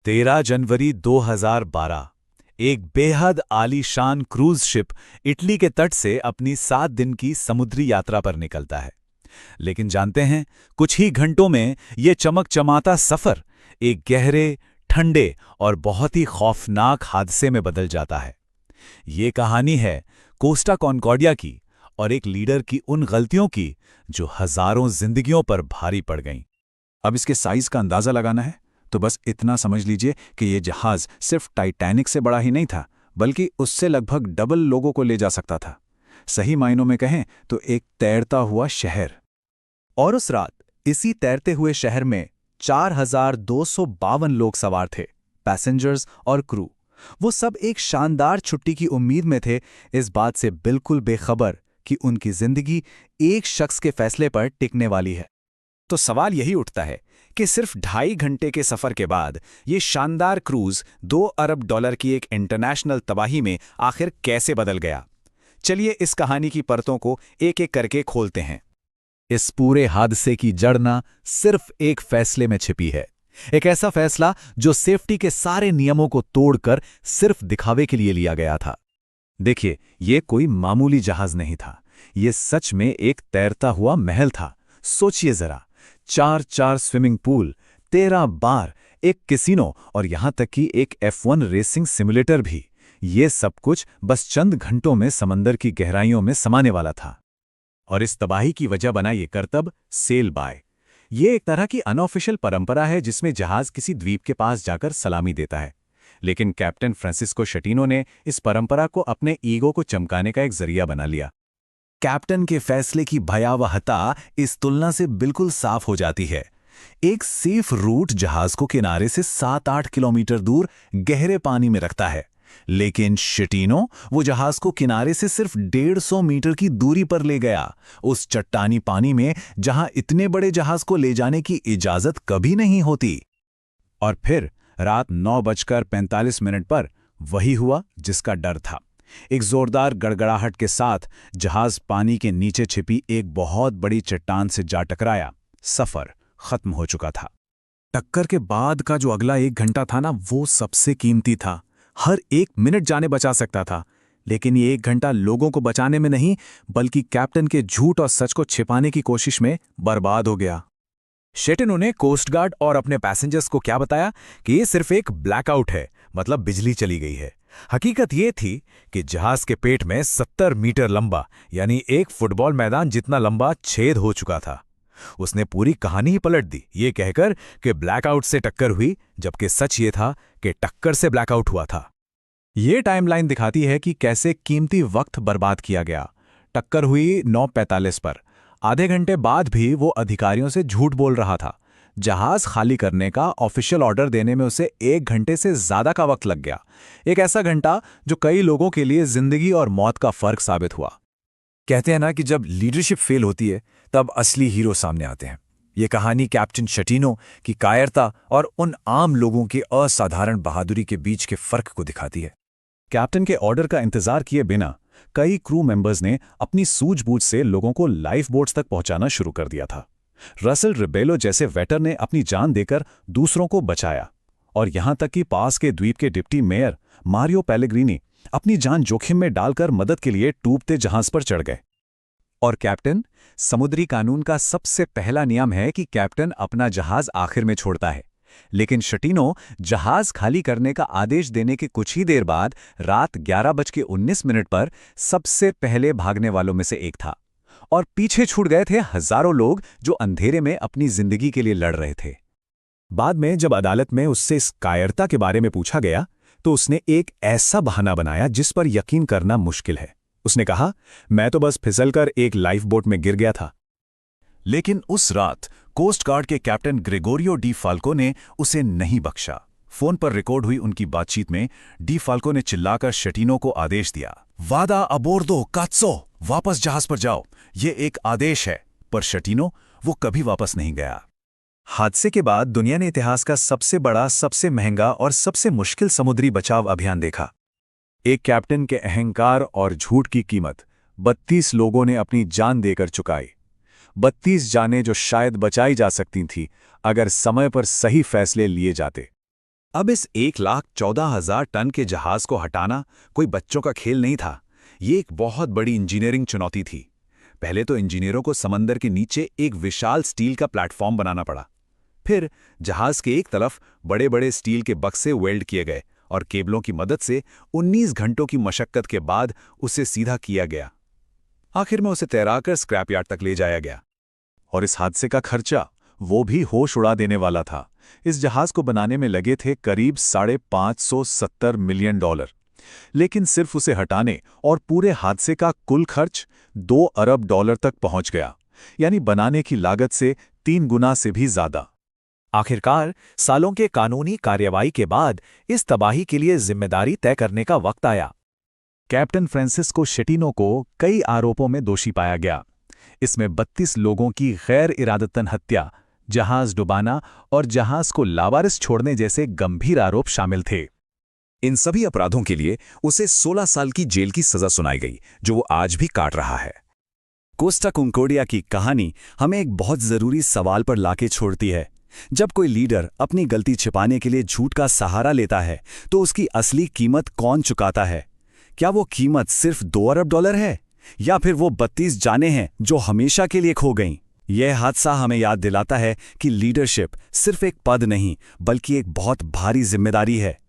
13 जनवरी 2012 एक बेहद आलीशान क्रूज शिप इटली के तट से अपनी 7 दिन की समुद्री यात्रा पर निकलता है। लेकिन जानते हैं, कुछ ही घंटों में ये चमकचमाता सफर एक गहरे, ठंडे और बहुत ही खौफनाक हादसे में बदल जाता है। ये कहानी है कोस्टा कॉन्कॉर्डिया की और एक लीडर की उन गलतियों की जो हजारों जिंदगियों पर भारी पड़ गईं। अब इसके साइज का अंदाजा लगाना है तो बस इतना समझ लीजिए कि ये जहाज सिर्फ टाइटैनिक से बड़ा ही नहीं था, बल्कि उससे लगभग डबल लोगों को ले जा सकता था। सही मायनों में कहें तो एक तैरता हुआ शहर। और उस रात इसी तैरते हुए शहर में 4,252 लोग सवार थे, पैसेंजर्स और क्रू। वो सब एक शानदार छुट्टी की उम्मीद में थे, इस बात से बिल्कुल बेखबर कि उनकी जिंदगी एक शख्स के फैसले पर टिकने वाली है। तो सवाल यही उठता है कि सिर्फ 2.5 घंटे के सफर के बाद ये शानदार क्रूज $2 अरब की एक इंटरनेशनल तबाही में आखिर कैसे बदल गया। चलिए इस कहानी की परतों को एक एक करके खोलते हैं। इस पूरे हादसे की जड़ ना सिर्फ एक फैसले में छिपी है। एक ऐसा फैसला जो सेफ्टी के सारे नियमों को तोड़कर सिर्फ दिखावे के लिए लिया गया था। देखिए, ये कोई मामूली जहाज नहीं था, ये सच में एक तैरता हुआ महल था। सोचिए जरा, 4 स्विमिंग पूल, 13 बार, एक कैसीनो और यहां तक कि एक F1 रेसिंग सिमुलेटर भी। ये सब कुछ बस चंद घंटों में समंदर की गहराइयों में समाने वाला था। और इस तबाही की वजह बना ये करतब सेल बाय। ये एक तरह की अनऑफिशियल परंपरा है जिसमें जहाज किसी द्वीप के पास जाकर सलामी देता है। लेकिन कैप्टन फ्रांसिस्को शटीनो ने इस परंपरा को अपने ईगो को चमकाने का एक जरिया बना लिया। कैप्टन के फैसले की भयावहता इस तुलना से बिल्कुल साफ हो जाती है। एक सेफ रूट जहाज को किनारे से 7-8 किलोमीटर दूर गहरे पानी में रखता है, लेकिन शटीनो वो जहाज को किनारे से सिर्फ 150 मीटर की दूरी पर ले गया, उस चट्टानी पानी में जहां इतने बड़े जहाज को ले जाने की इजाजत कभी नहीं होती। और फिर रात 9:45 पर वही हुआ जिसका डर था। एक जोरदार गड़गड़ाहट के साथ जहाज पानी के नीचे छिपी एक बहुत बड़ी चट्टान से जा टकराया। सफर खत्म हो चुका था। टक्कर के बाद का जो अगला 1 घंटा था ना, वो सबसे कीमती था। हर एक मिनट जाने बचा सकता था, लेकिन ये 1 घंटा लोगों को बचाने में नहीं, बल्कि कैप्टन के झूठ और सच को छिपाने की कोशिश में बर्बाद हो गया। शेटिनो ने कोस्ट गार्ड और अपने पैसेंजर्स को क्या बताया कि ये सिर्फ एक ब्लैकआउट है, मतलब बिजली चली गई है। हकीकत ये थी कि जहाज के पेट में 70 मीटर लंबा, यानी एक फुटबॉल मैदान जितना लंबा छेद हो चुका था। उसने पूरी कहानी ही पलट दी, ये कहकर कि ब्लैकआउट से टक्कर हुई, जबकि सच ये था कि टक्कर से ब्लैकआउट हुआ था। ये टाइमलाइन दिखाती है कि कैसे कीमती वक्त बर्बाद किया गया। टक्कर हुई 9:45 पर। आधे घंटे बाद भी वो अधिकारियों से झूठ बोल रहा था। जहाज खाली करने का ऑफिशियल ऑर्डर देने में उसे 1 घंटे से ज्यादा का वक्त लग गया। एक ऐसा घंटा जो कई लोगों के लिए जिंदगी और मौत का फर्क साबित हुआ। कहते हैं ना कि जब लीडरशिप फेल होती है तब असली हीरो सामने आते हैं। ये कहानी कैप्टन शटीनो की कायरता और उन आम लोगों की असाधारण बहादुरी के बीच के फर्क को दिखाती है। कैप्टन के ऑर्डर का इंतजार किए बिना कई क्रू मेंबर्स ने अपनी सूझबूझ से लोगों को लाइफ बोट्स तक पहुंचाना शुरू कर दिया था। रसल रिबेलो जैसे वेटर ने अपनी जान देकर दूसरों को बचाया, और यहां तक कि पास के द्वीप के डिप्टी मेयर मारियो पेलेग्रिनी अपनी जान जोखिम में डालकर मदद के लिए डूबते जहाज पर चढ़ गए। और कैप्टन, समुद्री कानून का सबसे पहला नियम है कि कैप्टन अपना जहाज आखिर में छोड़ता है। लेकिन शटीनो जहाज खाली करने का आदेश देने के कुछ ही देर बाद रात 11:19 पर सबसे पहले भागने वालों में से एक था, और पीछे छूट गए थे हजारों लोग जो अंधेरे में अपनी जिंदगी के लिए लड़ रहे थे। बाद में जब अदालत में उससे इस कायरता के बारे में पूछा गया तो उसने एक ऐसा बहाना बनाया जिस पर यकीन करना मुश्किल है। उसने कहा, मैं तो बस फिसलकर एक लाइफ बोट में गिर गया था। लेकिन उस रात कोस्ट गार्ड के कैप्टन ग्रेगोरियो डी फाल्को ने उसे नहीं बख्शा। फोन पर रिकॉर्ड हुई उनकी बातचीत में डी फाल्को ने चिल्लाकर शटीनो को आदेश दिया, वादा अबोर्दो कात्सो, वापस जहाज पर जाओ, ये एक आदेश है। पर शटीनो वो कभी वापस नहीं गया। हादसे के बाद दुनिया ने इतिहास का सबसे बड़ा, सबसे महंगा और सबसे मुश्किल समुद्री बचाव अभियान देखा। एक कैप्टन के अहंकार और झूठ की कीमत 32 लोगों ने अपनी जान देकर चुकाई। 32 जानें जो शायद बचाई जा सकती थीं अगर समय पर सही फैसले लिए जाते। अब इस 1,14,000 टन के जहाज को हटाना कोई बच्चों का खेल नहीं था। ये एक बहुत बड़ी इंजीनियरिंग चुनौती थी। पहले तो इंजीनियरों को समंदर के नीचे एक विशाल स्टील का प्लेटफॉर्म बनाना पड़ा। फिर जहाज के एक तरफ बड़े-बड़े स्टील के बक्से वेल्ड किए गए और केबलों की मदद से 19 घंटों की मशक्कत के बाद उसे सीधा किया गया। आखिर में उसे तैराकर स्क्रैपयार्ड तक ले जाया गया। और इस हादसे का खर्चा वो भी होश उड़ा देने वाला था। इस जहाज को बनाने में लगे थे करीब $570 मिलियन, लेकिन सिर्फ उसे हटाने और पूरे हादसे का कुल खर्च $2 अरब तक पहुंच गया, यानी बनाने की लागत से 3 गुना से भी ज्यादा। आखिरकार सालों के कानूनी कार्यवाही के बाद इस तबाही के लिए जिम्मेदारी तय करने का वक्त आया। कैप्टन फ्रांसिस्को शेटिनो को कई आरोपों में दोषी पाया गया। इसमें 32 लोगों की गैर इरादतन हत्या, जहाज डुबाना और जहाज को लावारिस छोड़ने जैसे गंभीर आरोप शामिल थे। इन सभी अपराधों के लिए उसे 16 साल की जेल की सजा सुनाई गई, जो वो आज भी काट रहा है। कोस्टा कंकोर्डिया की कहानी हमें एक बहुत जरूरी सवाल पर लाके छोड़ती है। जब कोई लीडर अपनी गलती छिपाने के लिए झूठ का सहारा लेता है, तो उसकी असली कीमत कौन चुकाता है? क्या वो कीमत सिर्फ $2 अरब है, या फिर वो 32 जानें हैं जो हमेशा के लिए खो गईं? यह हादसा हमें याद दिलाता है कि लीडरशिप सिर्फ एक पद नहीं, बल्कि एक बहुत भारी जिम्मेदारी है।